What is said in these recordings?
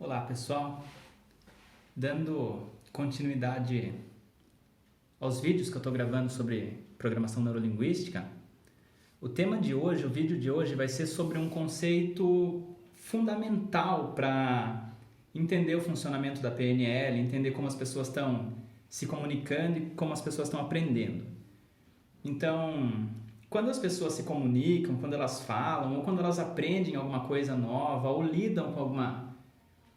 Olá pessoal, dando continuidade aos vídeos que eu estou gravando sobre programação neurolinguística, o vídeo de hoje vai ser sobre um conceito fundamental para entender o funcionamento da PNL, entender como as pessoas estão se comunicando e como as pessoas estão aprendendo. Então, quando as pessoas se comunicam, quando elas falam, ou quando elas aprendem alguma coisa nova, ou lidam com alguma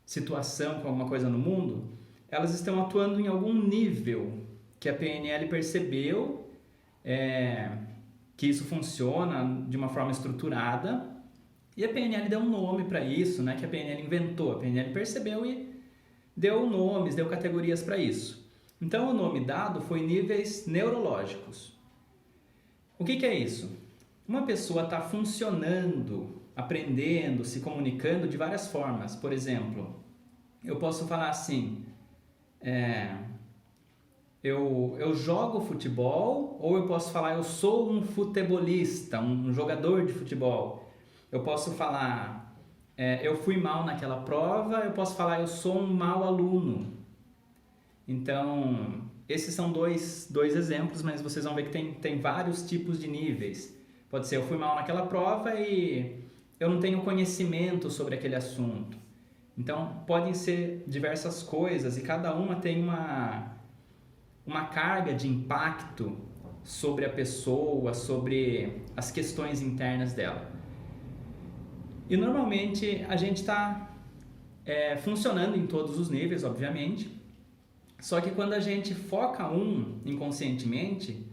situação, com alguma coisa no mundo, elas estão atuando em algum nível que a PNL percebeu que isso funciona de uma forma estruturada, e a PNL deu um nome para isso, né, que a PNL inventou. A PNL percebeu e deu nomes, deu categorias para isso. Então o nome dado foi níveis neurológicos. O que é isso? Uma pessoa está funcionando, aprendendo, se comunicando de várias formas. Por exemplo, eu posso falar assim, eu jogo futebol, ou eu posso falar eu sou um futebolista, um jogador de futebol. Eu posso falar eu fui mal naquela prova, eu posso falar eu sou um mau aluno. Então, esses são dois exemplos, mas vocês vão ver que tem vários tipos de níveis. Pode ser eu fui mal naquela prova e eu não tenho conhecimento sobre aquele assunto. Então, podem ser diversas coisas e cada uma tem uma carga de impacto sobre a pessoa, sobre as questões internas dela. E normalmente a gente está funcionando em todos os níveis, obviamente, só que quando a gente foca inconscientemente,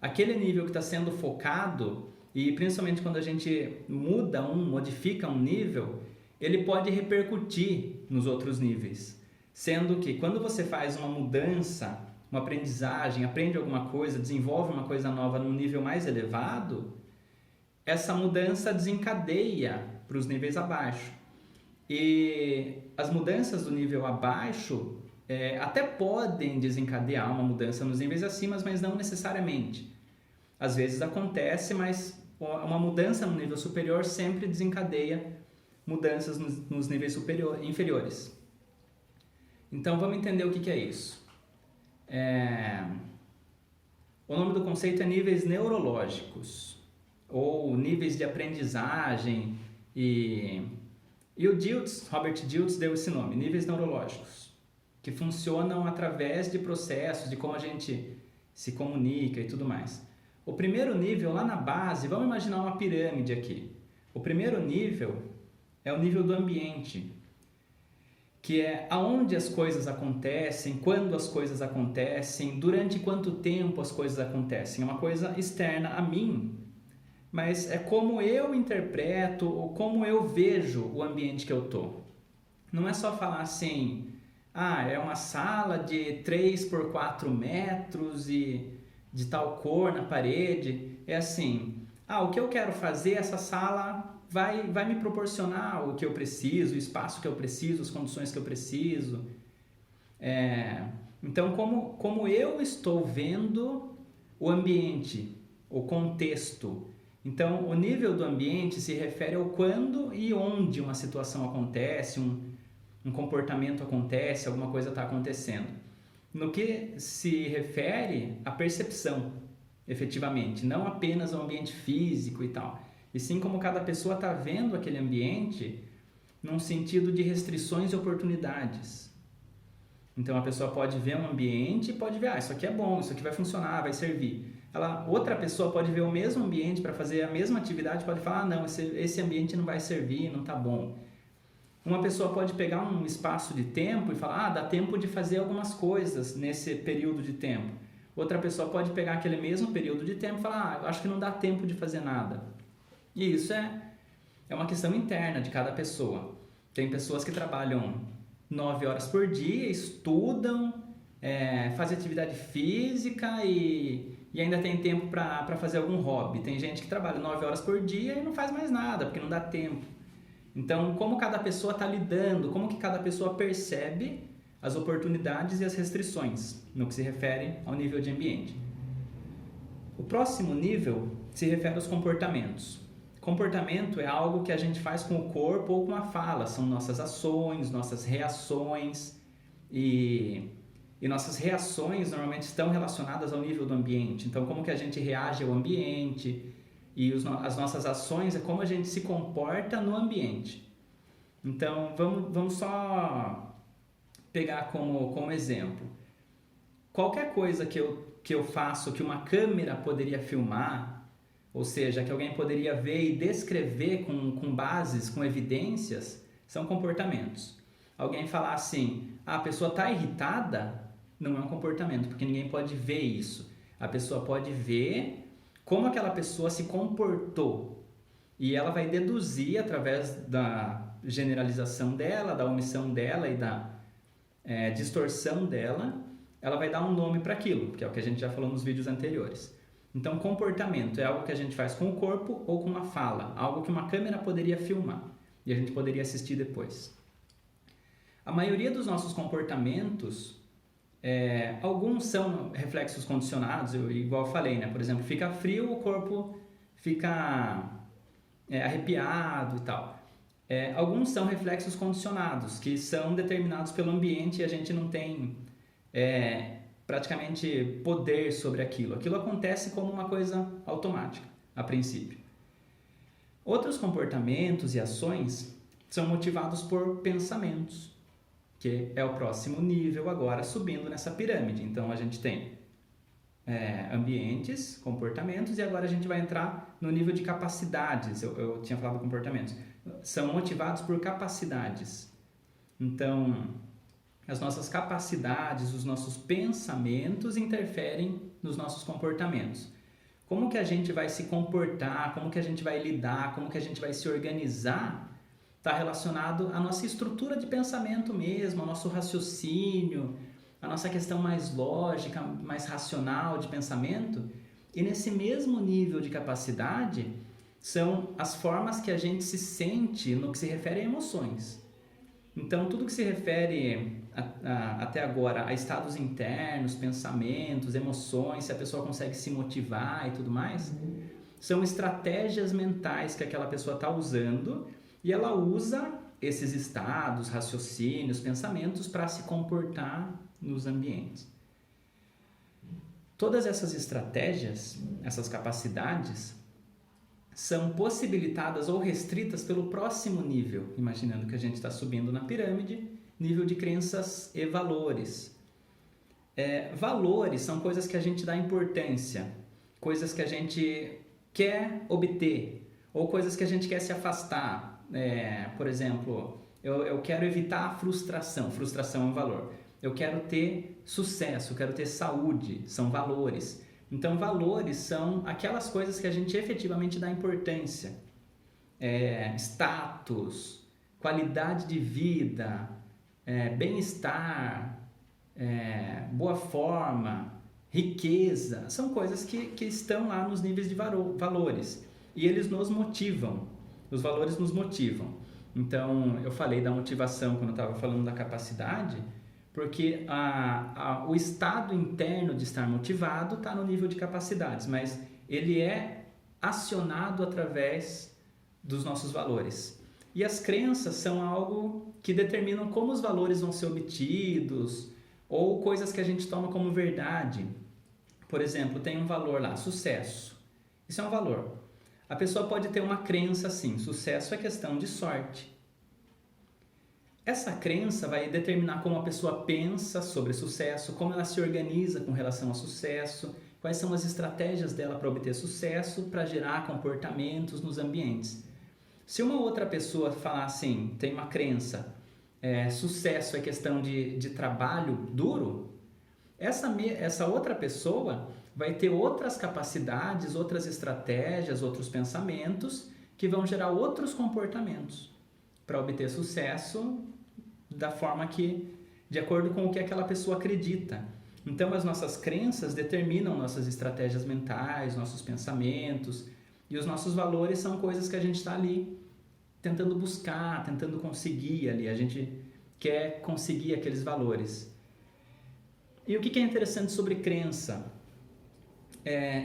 aquele nível que está sendo focado, e principalmente quando a gente modifica um nível, ele pode repercutir nos outros níveis. Sendo que quando você faz uma mudança, uma aprendizagem, aprende alguma coisa, desenvolve uma coisa nova num nível mais elevado, essa mudança desencadeia para os níveis abaixo. E as mudanças do nível abaixo até podem desencadear uma mudança nos níveis acima, mas não necessariamente. Às vezes acontece, mas uma mudança no nível superior sempre desencadeia mudanças nos níveis inferiores. Então vamos entender o que é isso. O nome do conceito é níveis neurológicos, ou níveis de aprendizagem, e o Robert Dilts deu esse nome, níveis neurológicos, que funcionam através de processos, de como a gente se comunica e tudo mais. O primeiro nível, lá na base, vamos imaginar uma pirâmide aqui. O primeiro nível é o nível do ambiente, que é aonde as coisas acontecem, quando as coisas acontecem, durante quanto tempo as coisas acontecem. É uma coisa externa a mim, mas é como eu interpreto ou como eu vejo o ambiente que eu estou. Não é só falar assim, é uma sala de 3 por 4 metros e de tal cor na parede. É assim, o que eu quero fazer, essa sala vai me proporcionar o que eu preciso, o espaço que eu preciso, as condições que eu preciso. Então, como eu estou vendo o ambiente, o contexto. Então, o nível do ambiente se refere ao quando e onde uma situação acontece, um comportamento acontece, alguma coisa está acontecendo. No que se refere à percepção, efetivamente, não apenas ao ambiente físico e tal, e sim como cada pessoa está vendo aquele ambiente num sentido de restrições e oportunidades. Então a pessoa pode ver um ambiente e pode ver, isso aqui é bom, isso aqui vai funcionar, vai servir. Outra pessoa pode ver o mesmo ambiente para fazer a mesma atividade, pode falar, não, esse ambiente não vai servir, não está bom. Uma pessoa pode pegar um espaço de tempo e falar, dá tempo de fazer algumas coisas nesse período de tempo. Outra pessoa pode pegar aquele mesmo período de tempo e falar, acho que não dá tempo de fazer nada. E isso é uma questão interna de cada pessoa. Tem pessoas que trabalham 9 horas por dia, estudam, fazem atividade física e ainda tem tempo para fazer algum hobby. Tem gente que trabalha 9 horas por dia e não faz mais nada, porque não dá tempo. Então, como cada pessoa está lidando, como que cada pessoa percebe as oportunidades e as restrições no que se refere ao nível de ambiente. O próximo nível se refere aos comportamentos. Comportamento é algo que a gente faz com o corpo ou com a fala, são nossas ações, nossas reações e nossas reações normalmente estão relacionadas ao nível do ambiente. Então, como que a gente reage ao ambiente e as nossas ações é como a gente se comporta no ambiente. Então, vamos só pegar como exemplo. Qualquer coisa que eu faço que uma câmera poderia filmar, ou seja, que alguém poderia ver e descrever com bases, com evidências, são comportamentos. Alguém falar assim, a pessoa está irritada, não é um comportamento, porque ninguém pode ver isso. A pessoa pode ver como aquela pessoa se comportou e ela vai deduzir através da generalização dela, da omissão dela e da distorção dela, ela vai dar um nome para aquilo, que é o que a gente já falou nos vídeos anteriores. Então, comportamento é algo que a gente faz com o corpo ou com a fala, algo que uma câmera poderia filmar e a gente poderia assistir depois. A maioria dos nossos comportamentos, alguns são reflexos condicionados, igual eu falei, né? Por exemplo, fica frio, o corpo fica arrepiado e tal. Alguns são reflexos condicionados, que são determinados pelo ambiente e a gente não tem praticamente poder sobre aquilo. Aquilo acontece como uma coisa automática, a princípio. Outros comportamentos e ações são motivados por pensamentos, que é o próximo nível agora subindo nessa pirâmide. Então a gente tem ambientes, comportamentos e agora a gente vai entrar no nível de capacidades. Eu tinha falado comportamentos. São motivados por capacidades. Então, as nossas capacidades, os nossos pensamentos interferem nos nossos comportamentos. Como que a gente vai se comportar, como que a gente vai lidar, como que a gente vai se organizar, está relacionado à nossa estrutura de pensamento mesmo, ao nosso raciocínio, à nossa questão mais lógica, mais racional de pensamento. E nesse mesmo nível de capacidade, são as formas que a gente se sente no que se refere a emoções. Então, tudo que se refere até agora a estados internos, pensamentos, emoções, se a pessoa consegue se motivar e tudo mais, são estratégias mentais que aquela pessoa está usando e ela usa esses estados, raciocínios, pensamentos para se comportar nos ambientes. Todas essas estratégias, essas capacidades, são possibilitadas ou restritas pelo próximo nível, imaginando que a gente está subindo na pirâmide, nível de crenças e valores. Valores são coisas que a gente dá importância, coisas que a gente quer obter, ou coisas que a gente quer se afastar. Por exemplo, eu quero evitar a frustração, frustração é um valor. Eu quero ter sucesso, eu quero ter saúde, são valores. Então, valores são aquelas coisas que a gente efetivamente dá importância. Status, qualidade de vida, bem-estar, boa forma, riqueza. São coisas que estão lá nos níveis de valores. E eles nos motivam. Os valores nos motivam. Então, eu falei da motivação quando eu estava falando da capacidade, porque o estado interno de estar motivado está no nível de capacidades, mas ele é acionado através dos nossos valores. E as crenças são algo que determinam como os valores vão ser obtidos ou coisas que a gente toma como verdade. Por exemplo, tem um valor lá, sucesso. Isso é um valor. A pessoa pode ter uma crença assim, sucesso é questão de sorte. Essa crença vai determinar como a pessoa pensa sobre sucesso, como ela se organiza com relação ao sucesso, quais são as estratégias dela para obter sucesso, para gerar comportamentos nos ambientes. Se uma outra pessoa falar assim, tem uma crença, sucesso é questão de trabalho duro, essa outra pessoa vai ter outras capacidades, outras estratégias, outros pensamentos que vão gerar outros comportamentos para obter sucesso da forma que, de acordo com o que aquela pessoa acredita. Então, as nossas crenças determinam nossas estratégias mentais, nossos pensamentos, e os nossos valores são coisas que a gente está ali tentando buscar, tentando conseguir ali. A gente quer conseguir aqueles valores. E o que é interessante sobre crença?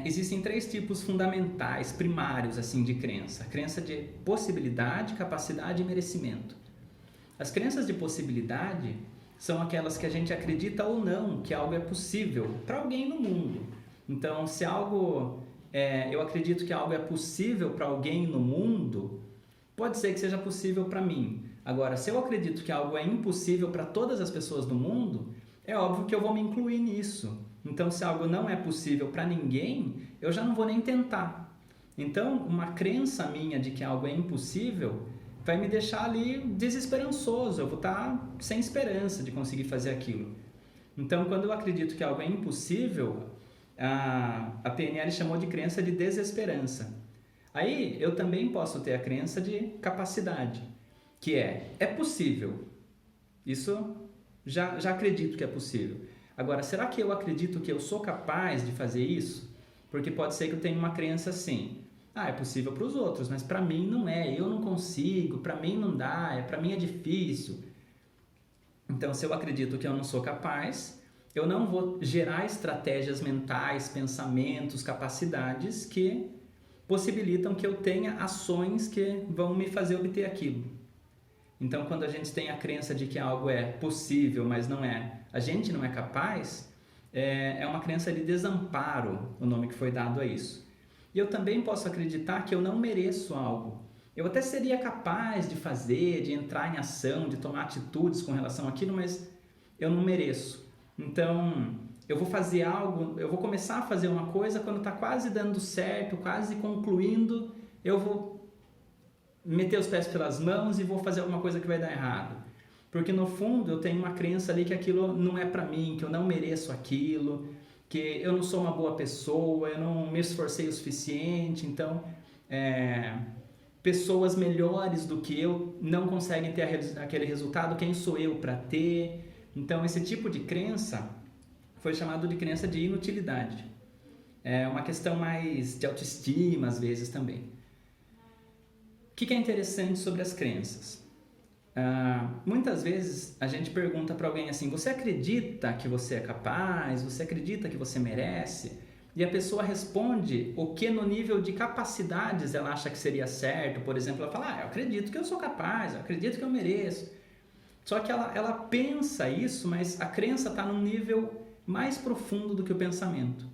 Existem três tipos fundamentais, primários, assim, de crença. A crença de possibilidade, capacidade e merecimento. As crenças de possibilidade são aquelas que a gente acredita ou não que algo é possível para alguém no mundo. Então, se eu acredito que algo é possível para alguém no mundo, pode ser que seja possível para mim. Agora, se eu acredito que algo é impossível para todas as pessoas do mundo, é óbvio que eu vou me incluir nisso. Então, se algo não é possível para ninguém, eu já não vou nem tentar. Então, uma crença minha de que algo é impossível vai me deixar ali desesperançoso, eu vou estar sem esperança de conseguir fazer aquilo. Então, quando eu acredito que algo é impossível, a PNL chamou de crença de desesperança. Aí, eu também posso ter a crença de capacidade, que é possível. Isso já acredito que é possível. Agora, será que eu acredito que eu sou capaz de fazer isso? Porque pode ser que eu tenha uma crença assim, é possível para os outros, mas para mim não é, eu não consigo, para mim não dá, para mim é difícil. Então, se eu acredito que eu não sou capaz, eu não vou gerar estratégias mentais, pensamentos, capacidades que possibilitam que eu tenha ações que vão me fazer obter aquilo. Então, quando a gente tem a crença de que algo é possível, mas não é, a gente não é capaz, é uma crença de desamparo, o nome que foi dado a isso. E eu também posso acreditar que eu não mereço algo. Eu até seria capaz de fazer, de entrar em ação, de tomar atitudes com relação àquilo, mas eu não mereço. Então, eu vou fazer algo, eu vou começar a fazer uma coisa, quando está quase dando certo, quase concluindo, eu vou meter os pés pelas mãos e vou fazer alguma coisa que vai dar errado. Porque no fundo eu tenho uma crença ali que aquilo não é para mim, que eu não mereço aquilo, que eu não sou uma boa pessoa, eu não me esforcei o suficiente, então pessoas melhores do que eu não conseguem ter aquele resultado, quem sou eu para ter? Então esse tipo de crença foi chamado de crença de inutilidade. É uma questão mais de autoestima às vezes também. O que é interessante sobre as crenças? Muitas vezes a gente pergunta para alguém assim, você acredita que você é capaz? Você acredita que você merece? E a pessoa responde o que no nível de capacidades ela acha que seria certo. Por exemplo, ela fala, eu acredito que eu sou capaz, eu acredito que eu mereço. Só que ela pensa isso, mas a crença está num nível mais profundo do que o pensamento.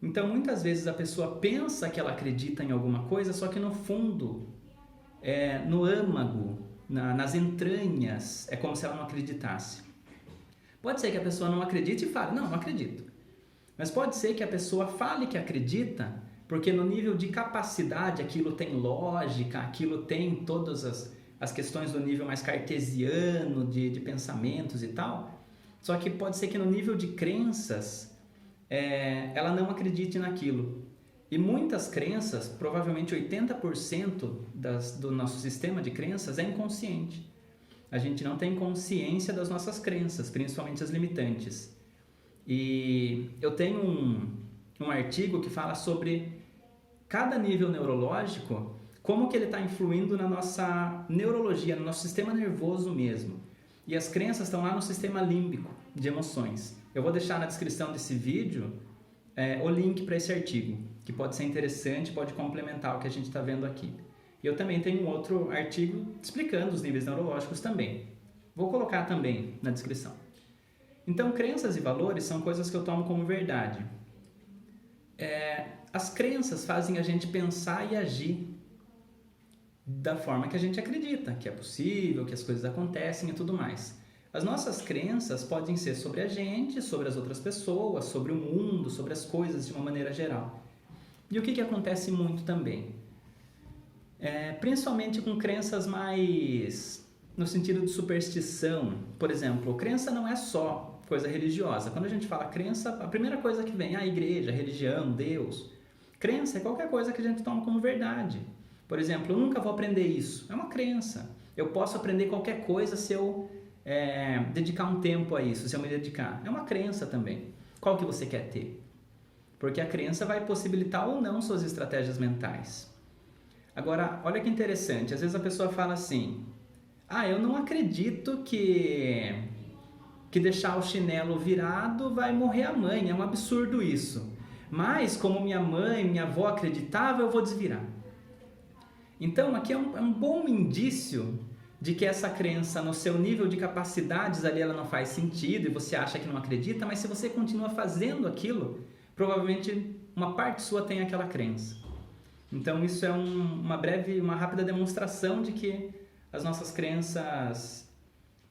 Então, muitas vezes a pessoa pensa que ela acredita em alguma coisa, só que no fundo, no âmago, nas entranhas, é como se ela não acreditasse. Pode ser que a pessoa não acredite e fale, não acredito. Mas pode ser que a pessoa fale que acredita, porque no nível de capacidade aquilo tem lógica, aquilo tem todas as questões do nível mais cartesiano, de pensamentos e tal. Só que pode ser que no nível de crenças, ela não acredite naquilo. E muitas crenças, provavelmente 80% do nosso sistema de crenças é inconsciente. A gente não tem consciência das nossas crenças, principalmente as limitantes. E eu tenho um artigo que fala sobre cada nível neurológico, como que ele está influindo na nossa neurologia, no nosso sistema nervoso mesmo. E as crenças estão lá no sistema límbico de emoções. Eu vou deixar na descrição desse vídeo o link para esse artigo, que pode ser interessante, pode complementar o que a gente está vendo aqui. E eu também tenho um outro artigo explicando os níveis neurológicos também. Vou colocar também na descrição. Então, crenças e valores são coisas que eu tomo como verdade. As crenças fazem a gente pensar e agir da forma que a gente acredita, que é possível, que as coisas acontecem e tudo mais. As nossas crenças podem ser sobre a gente, sobre as outras pessoas, sobre o mundo, sobre as coisas de uma maneira geral. E o que acontece muito também? Principalmente com crenças mais no sentido de superstição. Por exemplo, crença não é só coisa religiosa. Quando a gente fala crença, a primeira coisa que vem é a igreja, a religião, Deus. Crença é qualquer coisa que a gente toma como verdade. Por exemplo, eu nunca vou aprender isso. É uma crença. Eu posso aprender qualquer coisa se eu dedicar um tempo a isso, se eu me dedicar. É uma crença também. Qual que você quer ter? Porque a crença vai possibilitar ou não suas estratégias mentais. Agora, olha que interessante. Às vezes a pessoa fala assim, eu não acredito que deixar o chinelo virado vai morrer a mãe. É um absurdo isso. Mas como minha mãe, minha avó acreditava, eu vou desvirar. Então aqui é um bom indício de que essa crença no seu nível de capacidades ali ela não faz sentido e você acha que não acredita, mas se você continua fazendo aquilo, provavelmente uma parte sua tem aquela crença. Então isso é uma rápida demonstração de que as nossas crenças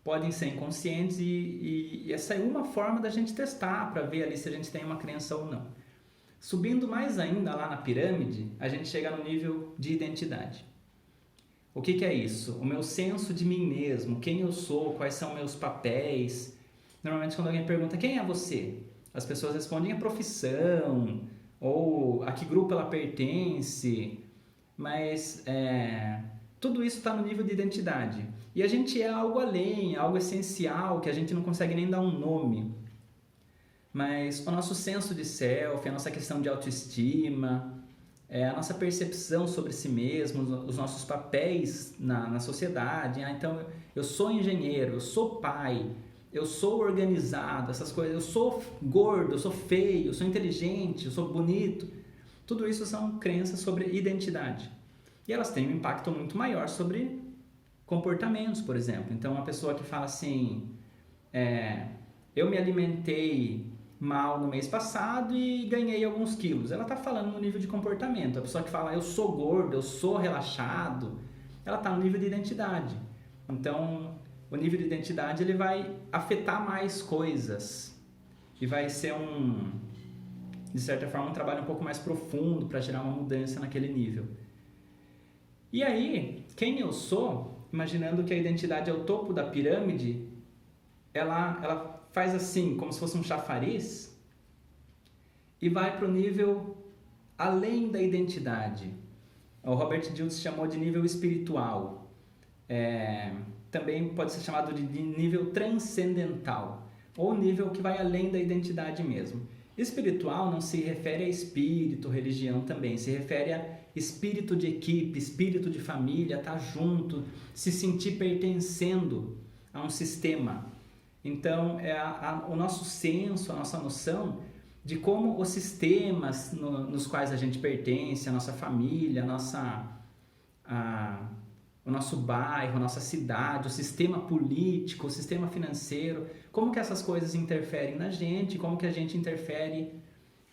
podem ser inconscientes e essa é uma forma da gente testar para ver ali se a gente tem uma crença ou não. Subindo mais ainda lá na pirâmide, a gente chega no nível de identidade. O que é isso? O meu senso de mim mesmo, quem eu sou, quais são meus papéis. Normalmente quando alguém pergunta quem é você, as pessoas respondem a profissão ou a que grupo ela pertence, mas tudo isso está no nível de identidade. E a gente é algo além, algo essencial que a gente não consegue nem dar um nome. Mas o nosso senso de self, a nossa questão de autoestima, a nossa percepção sobre si mesmo, os nossos papéis na sociedade. Então, eu sou engenheiro, eu sou pai, eu sou organizado, essas coisas. Eu sou gordo, eu sou feio, eu sou inteligente, eu sou bonito. Tudo isso são crenças sobre identidade. E elas têm um impacto muito maior sobre comportamentos, por exemplo. Então, uma pessoa que fala assim, eu me alimentei mal no mês passado e ganhei alguns quilos. Ela está falando no nível de comportamento. A pessoa que fala, eu sou gordo, eu sou relaxado, ela está no nível de identidade. Então, o nível de identidade ele vai afetar mais coisas e vai ser de certa forma, um trabalho um pouco mais profundo para gerar uma mudança naquele nível. E aí, quem eu sou, imaginando que a identidade é o topo da pirâmide, ela faz assim, como se fosse um chafariz, e vai para o nível além da identidade. O Robert Dilts chamou de nível espiritual. Também pode ser chamado de nível transcendental, ou nível que vai além da identidade mesmo. Espiritual não se refere a espírito, religião também, se refere a espírito de equipe, espírito de família, estar junto, se sentir pertencendo a um sistema. Então, o nosso senso, a nossa noção de como os sistemas nos quais a gente pertence, a nossa família, o nosso bairro, a nossa cidade, o sistema político, o sistema financeiro, como que essas coisas interferem na gente, como que a gente interfere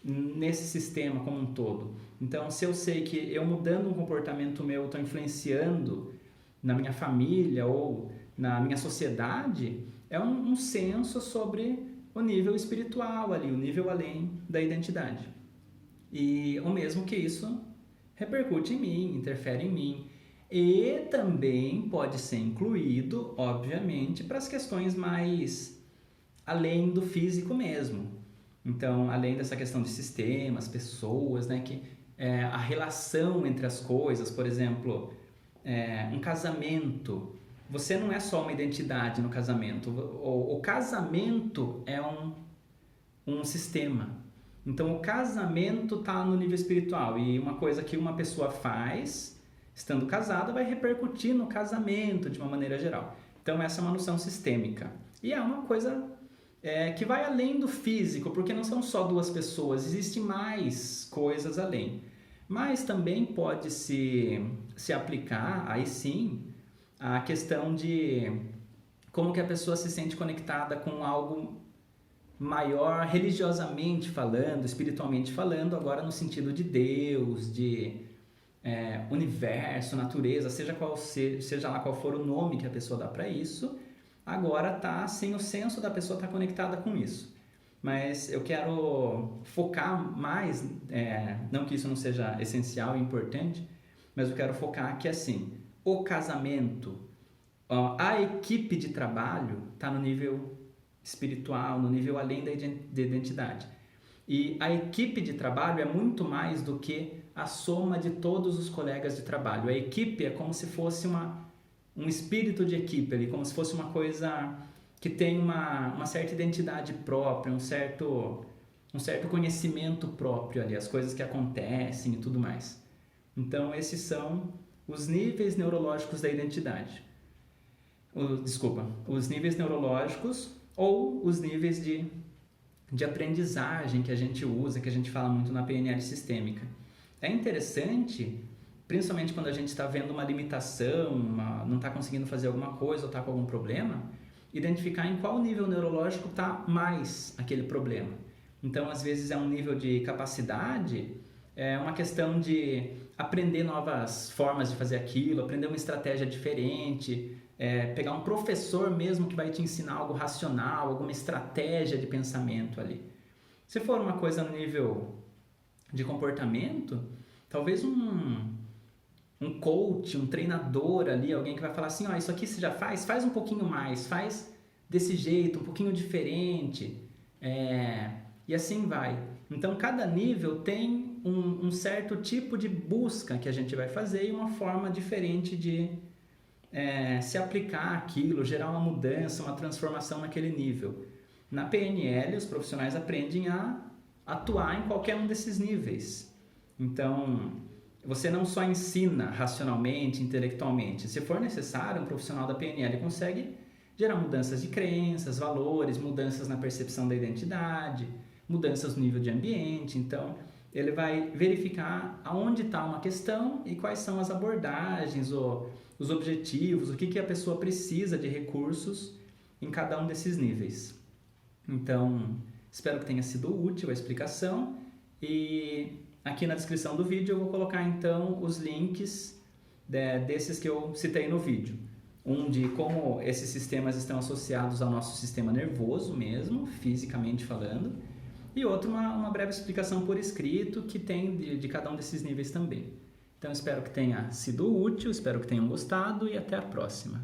nesse sistema como um todo. Então, se eu sei que eu mudando um comportamento meu estou influenciando na minha família ou na minha sociedade, é um senso sobre o nível espiritual ali, o nível além da identidade. E o mesmo que isso repercute em mim, interfere em mim. E também pode ser incluído, obviamente, para as questões mais além do físico mesmo. Então, além dessa questão de sistemas, pessoas, né, que a relação entre as coisas, por exemplo, um casamento. Você não é só uma identidade no casamento. O casamento é um sistema. Então, o casamento está no nível espiritual. E uma coisa que uma pessoa faz, estando casada, vai repercutir no casamento de uma maneira geral. Então, essa é uma noção sistêmica. E é uma coisa que vai além do físico, porque não são só duas pessoas, existem mais coisas além. Mas também pode se aplicar, aí sim, a questão de como que a pessoa se sente conectada com algo maior, religiosamente falando, espiritualmente falando, agora no sentido de Deus, de universo, natureza, seja lá qual for o nome que a pessoa dá para isso, agora tá sem o senso da pessoa estar conectada com isso. Mas eu quero focar mais, não que isso não seja essencial e importante, mas eu quero focar que assim, o casamento, a equipe de trabalho está no nível espiritual, no nível além da identidade. E a equipe de trabalho é muito mais do que a soma de todos os colegas de trabalho. A equipe é como se fosse um espírito de equipe ali, como se fosse uma coisa que tem uma certa identidade própria, um certo conhecimento próprio ali, as coisas que acontecem e tudo mais. Então, esses são os níveis neurológicos da identidade. Os níveis neurológicos ou os níveis de de aprendizagem que a gente usa, que a gente fala muito na PNL sistêmica. É interessante, principalmente quando a gente está vendo uma limitação, não está conseguindo fazer alguma coisa ou está com algum problema, identificar em qual nível neurológico está mais aquele problema. Então, às vezes é um nível de capacidade, é uma questão de aprender novas formas de fazer aquilo, aprender uma estratégia diferente, pegar um professor mesmo que vai te ensinar algo racional, alguma estratégia de pensamento ali. Se for uma coisa no nível de comportamento, talvez um coach, um treinador ali, alguém que vai falar assim, isso aqui você já faz um pouquinho mais, faz desse jeito, um pouquinho diferente, e assim vai. Então, cada nível tem um certo tipo de busca que a gente vai fazer e uma forma diferente de se aplicar aquilo, gerar uma mudança, uma transformação naquele nível. Na PNL, os profissionais aprendem a atuar em qualquer um desses níveis. Então, você não só ensina racionalmente, intelectualmente. Se for necessário, um profissional da PNL consegue gerar mudanças de crenças, valores, mudanças na percepção da identidade, mudanças no nível de ambiente. Então, ele vai verificar aonde está uma questão e quais são as abordagens, ou os objetivos, o que a pessoa precisa de recursos em cada um desses níveis. Então, espero que tenha sido útil a explicação e aqui na descrição do vídeo eu vou colocar então os links desses que eu citei no vídeo. Um de como esses sistemas estão associados ao nosso sistema nervoso mesmo, fisicamente falando, e outro uma breve explicação por escrito que tem de cada um desses níveis também. Então espero que tenha sido útil, espero que tenham gostado e até a próxima.